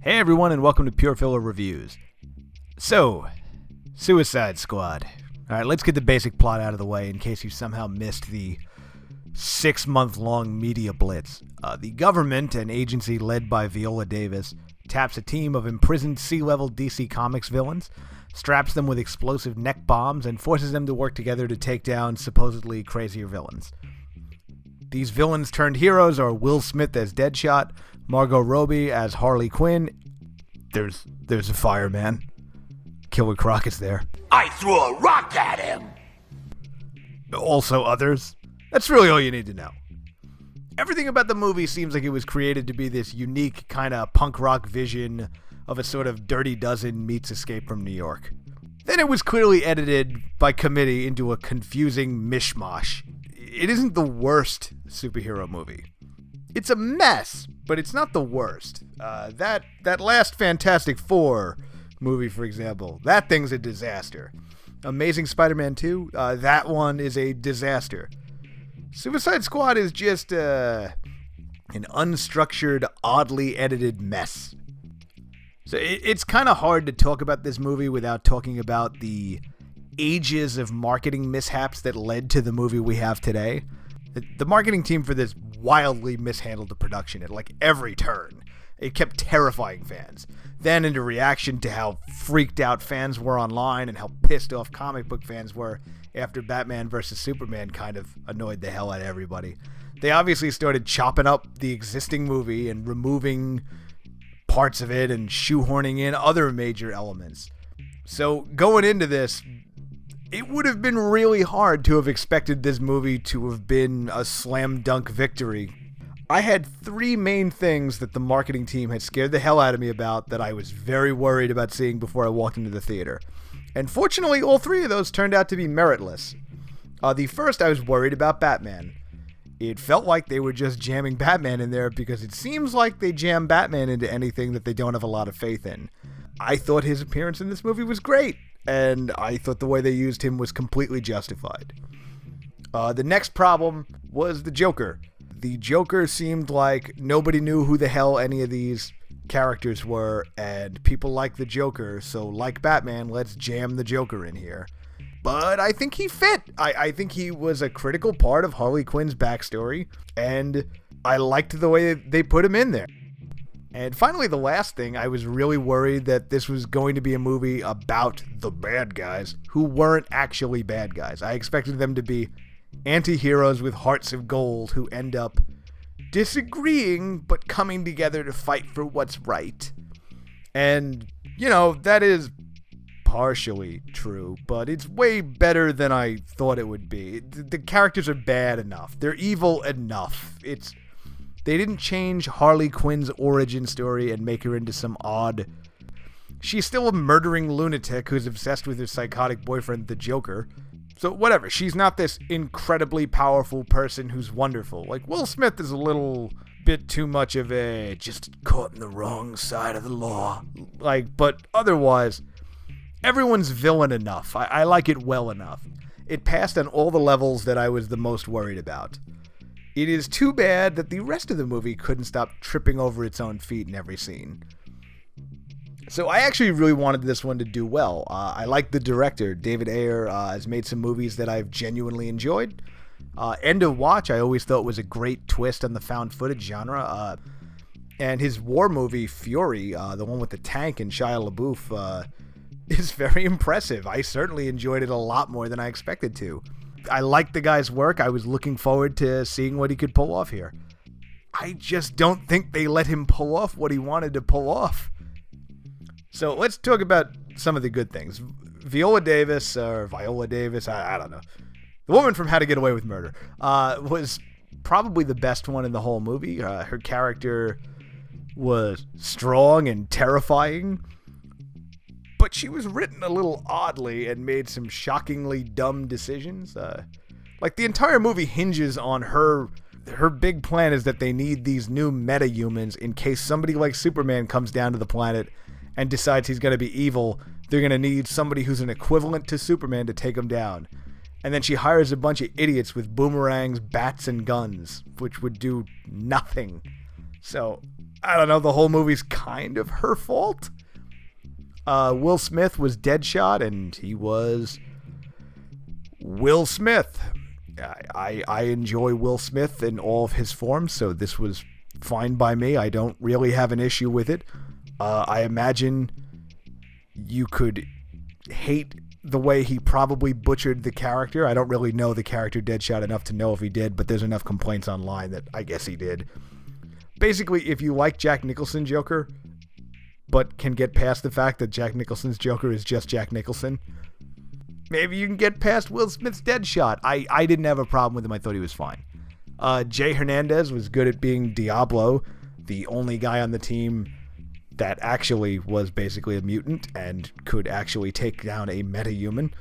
Hey everyone, and welcome to Pure Filler Reviews. So, Suicide Squad. Alright, let's get the basic plot out of the way in case you somehow missed the 6-month-long media blitz. The government, an agency led by Viola Davis, taps a team of imprisoned C-level DC Comics villains, straps them with explosive neck bombs, and forces them to work together to take down supposedly crazier villains. These villains turned heroes are Will Smith as Deadshot, Margot Robbie as Harley Quinn. There's a fireman. Killer Croc is there. I threw a rock at him! Also others. That's really all you need to know. Everything about the movie seems like it was created to be this unique kind of punk rock vision of a sort of Dirty Dozen meets Escape from New York. Then it was clearly edited by committee into a confusing mishmash. It isn't the worst superhero movie. It's a mess, but it's not the worst. That last Fantastic Four movie, for example, that thing's a disaster. Amazing Spider-Man 2, that one is a disaster. Suicide Squad is just an unstructured, oddly edited mess. So it's kind of hard to talk about this movie without talking about the ages of marketing mishaps that led to the movie we have today. The marketing team for this wildly mishandled the production at like every turn. It kept terrifying fans. Then into reaction to how freaked out fans were online and how pissed off comic book fans were after Batman vs. Superman kind of annoyed the hell out of everybody. They obviously started chopping up the existing movie and removing parts of it and shoehorning in other major elements. So going into this, it would have been really hard to have expected this movie to have been a slam dunk victory. I had three main things that the marketing team had scared the hell out of me about that I was very worried about seeing before I walked into the theater. And fortunately, all three of those turned out to be meritless. The first, I was worried about Batman. It felt like they were just jamming Batman in there because it seems like they jam Batman into anything that they don't have a lot of faith in. I thought his appearance in this movie was great, and I thought the way they used him was completely justified. The next problem was the Joker. The Joker seemed like nobody knew who the hell any of these characters were, and people like the Joker, so like Batman, let's jam the Joker in here. But I think he fit. I think he was a critical part of Harley Quinn's backstory, and I liked the way they put him in there. And finally, the last thing, I was really worried that this was going to be a movie about the bad guys who weren't actually bad guys. I expected them to be anti-heroes with hearts of gold who end up disagreeing but coming together to fight for what's right. And, that is partially true, but it's way better than I thought it would be. The characters are bad enough. They're evil enough. They didn't change Harley Quinn's origin story and make her into some odd... She's still a murdering lunatic who's obsessed with her psychotic boyfriend, the Joker. So whatever, she's not this incredibly powerful person who's wonderful. Like, Will Smith is a little bit too much of a just caught in the wrong side of the law. But otherwise, everyone's villain enough. I like it well enough. It passed on all the levels that I was the most worried about. It is too bad that the rest of the movie couldn't stop tripping over its own feet in every scene. So I actually really wanted this one to do well. I like the director. David Ayer has made some movies that I've genuinely enjoyed. End of Watch, I always thought was a great twist on the found footage genre. And his war movie, Fury, the one with the tank and Shia LaBeouf, is very impressive. I certainly enjoyed it a lot more than I expected to. I liked the guy's work. I was looking forward to seeing what he could pull off here. I just don't think they let him pull off what he wanted to pull off. So let's talk about some of the good things. Viola Davis, I don't know. The woman from How to Get Away with Murder was probably the best one in the whole movie. Her character was strong and terrifying, but she was written a little oddly and made some shockingly dumb decisions. The entire movie hinges on her big plan is that they need these new meta-humans in case somebody like Superman comes down to the planet and decides he's going to be evil. They're going to need somebody who's an equivalent to Superman to take him down. And then she hires a bunch of idiots with boomerangs, bats, and guns, which would do nothing. So I don't know, the whole movie's kind of her fault. Will Smith was Deadshot, and he was Will Smith. I enjoy Will Smith in all of his forms, so this was fine by me. I don't really have an issue with it. I imagine you could hate the way he probably butchered the character. I don't really know the character Deadshot enough to know if he did, but there's enough complaints online that I guess he did. Basically, if you like Jack Nicholson Joker, but can get past the fact that Jack Nicholson's Joker is just Jack Nicholson, maybe you can get past Will Smith's Deadshot. I didn't have a problem with him. I thought he was fine. Jay Hernandez was good at being Diablo, the only guy on the team that actually was basically a mutant and could actually take down a metahuman.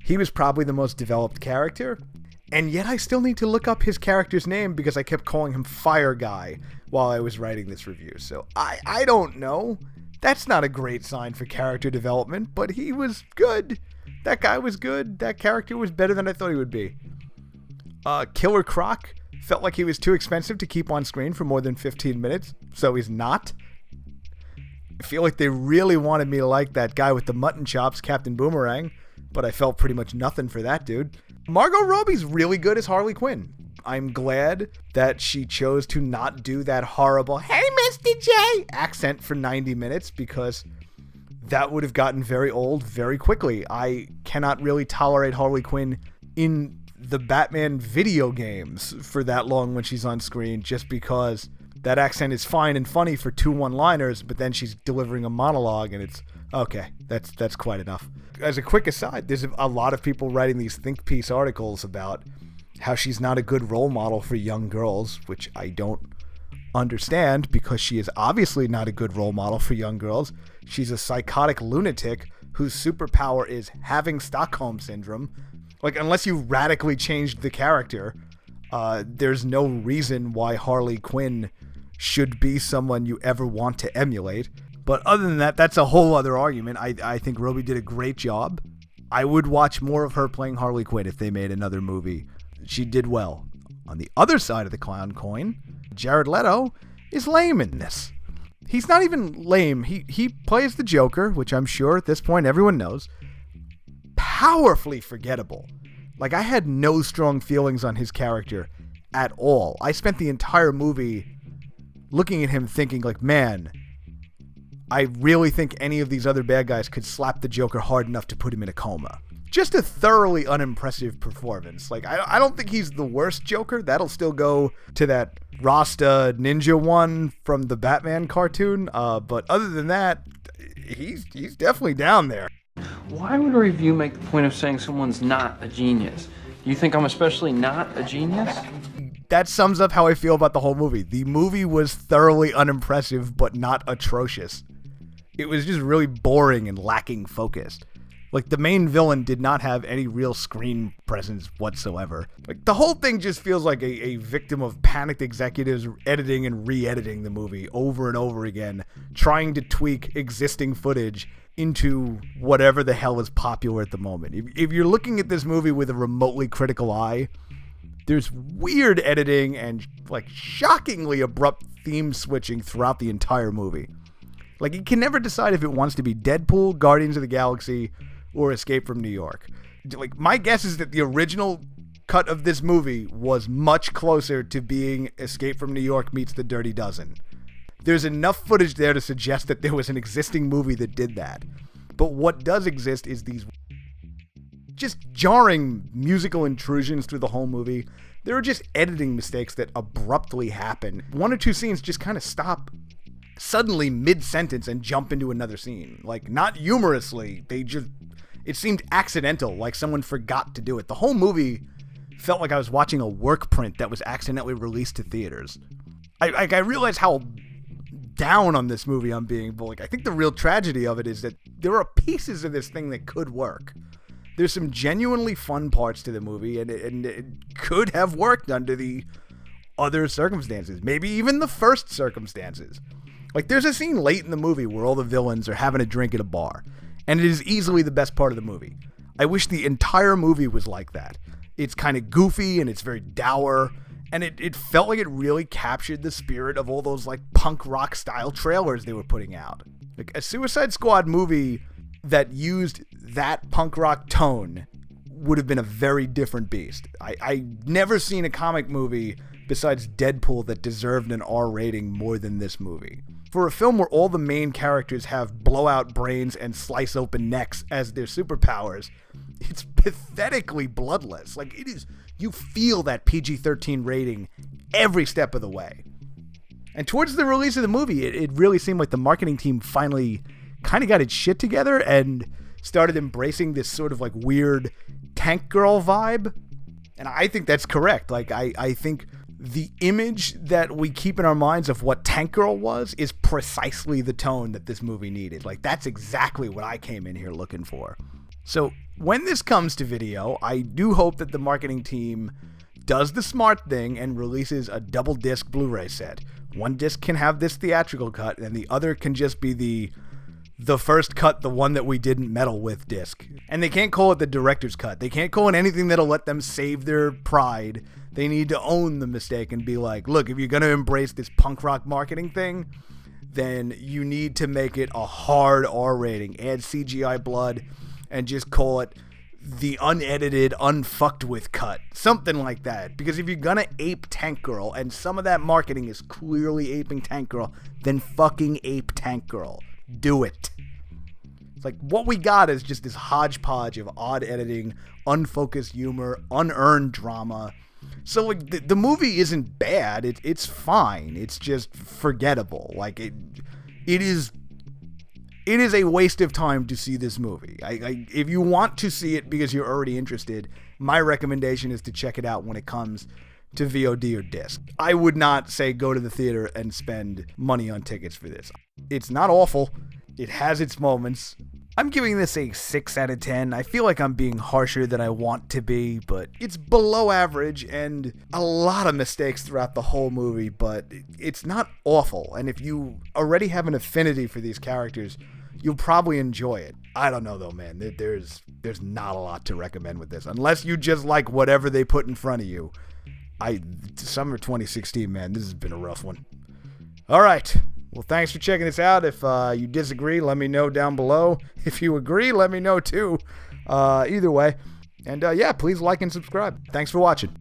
He was probably the most developed character, and yet I still need to look up his character's name because I kept calling him Fire Guy while I was writing this review. So I don't know. That's not a great sign for character development, but he was good. That guy was good. That character was better than I thought he would be. Killer Croc felt like he was too expensive to keep on screen for more than 15 minutes, so he's not. I feel like they really wanted me to like that guy with the mutton chops, Captain Boomerang, but I felt pretty much nothing for that dude. Margot Robbie's really good as Harley Quinn. I'm glad that she chose to not do that horrible, "Hey, Mr. J" accent for 90 minutes because that would have gotten very old very quickly. I cannot really tolerate Harley Quinn in the Batman video games for that long when she's on screen, just because that accent is fine and funny for 2 one-liners, but then she's delivering a monologue and it's okay. That's quite enough. As a quick aside, there's a lot of people writing these think piece articles about how she's not a good role model for young girls, which I don't understand because she is obviously not a good role model for young girls. She's a psychotic lunatic whose superpower is having Stockholm Syndrome. Like, unless you radically changed the character, there's no reason why Harley Quinn should be someone you ever want to emulate. But other than that, that's a whole other argument. I think Robbie did a great job. I would watch more of her playing Harley Quinn if they made another movie. She did well. On the other side of the clown coin, Jared Leto is lame in this. He's not even lame. He plays the Joker, which I'm sure at this point everyone knows. Powerfully forgettable. Like, I had no strong feelings on his character at all. I spent the entire movie looking at him thinking, like, man, I really think any of these other bad guys could slap the Joker hard enough to put him in a coma. Just a thoroughly unimpressive performance. Like, I don't think he's the worst Joker. That'll still go to that Rasta ninja one from the Batman cartoon. But other than that, he's definitely down there. Why would a review make the point of saying someone's not a genius? You think I'm especially not a genius? That sums up how I feel about the whole movie. The movie was thoroughly unimpressive, but not atrocious. It was just really boring and lacking focus. Like, the main villain did not have any real screen presence whatsoever. Like, the whole thing just feels like a victim of panicked executives editing and re-editing the movie over and over again, trying to tweak existing footage into whatever the hell is popular at the moment. If you're looking at this movie with a remotely critical eye, there's weird editing and, like, shockingly abrupt theme switching throughout the entire movie. Like, it can never decide if it wants to be Deadpool, Guardians of the Galaxy, or Escape from New York. Like, my guess is that the original cut of this movie was much closer to being Escape from New York meets The Dirty Dozen. There's enough footage there to suggest that there was an existing movie that did that. But what does exist is these just jarring musical intrusions through the whole movie. There are just editing mistakes that abruptly happen. 1 or 2 scenes just kind of stop suddenly mid-sentence and jump into another scene. Like, not humorously, it seemed accidental, like someone forgot to do it. The whole movie felt like I was watching a work print that was accidentally released to theaters. I realize how down on this movie I'm being, but, like, I think the real tragedy of it is that there are pieces of this thing that could work. There's some genuinely fun parts to the movie, and it could have worked under the other circumstances. Maybe even the first circumstances. Like, there's a scene late in the movie where all the villains are having a drink at a bar, and it is easily the best part of the movie. I wish the entire movie was like that. It's kind of goofy, and it's very dour, And it felt like it really captured the spirit of all those like punk rock style trailers they were putting out. Like a Suicide Squad movie that used that punk rock tone would have been a very different beast. I never seen a comic movie besides Deadpool that deserved an R rating more than this movie. For a film where all the main characters have blowout brains and slice open necks as their superpowers, it's pathetically bloodless. Like, it is, you feel that PG-13 rating every step of the way. And towards the release of the movie, it really seemed like the marketing team finally kind of got its shit together and started embracing this sort of like weird Tank Girl vibe. And I think that's correct. Like, I think the image that we keep in our minds of what Tank Girl was is precisely the tone that this movie needed. Like, that's exactly what I came in here looking for. So when this comes to video, I do hope that the marketing team does the smart thing and releases a double disc Blu-ray set. One disc can have this theatrical cut, and the other can just be the first cut, the one that we didn't meddle with disc. And they can't call it the director's cut. They can't call it anything that'll let them save their pride. They need to own the mistake and be like, look, if you're going to embrace this punk rock marketing thing, then you need to make it a hard R rating. Add CGI blood and just call it the unedited, unfucked with cut. Something like that. Because if you're going to ape Tank Girl, and some of that marketing is clearly aping Tank Girl, then fucking ape Tank Girl. Do it. It's like, what we got is just this hodgepodge of odd editing, unfocused humor, unearned drama. So like, the movie isn't bad. It's fine. It's just forgettable. Like, it is a waste of time to see this movie. If you want to see it because you're already interested, my recommendation is to check it out when it comes to VOD or disc. I would not say go to the theater and spend money on tickets for this. It's not awful. It has its moments. I'm giving this a 6 out of 10. I feel like I'm being harsher than I want to be, but it's below average and a lot of mistakes throughout the whole movie, but it's not awful. And if you already have an affinity for these characters, you'll probably enjoy it. I don't know though, man. There's not a lot to recommend with this. Unless you just like whatever they put in front of you. Summer 2016, man, this has been a rough one. All right. Well, thanks for checking this out. If you disagree, let me know down below. If you agree, let me know too. Either way. And yeah, please like and subscribe. Thanks for watching.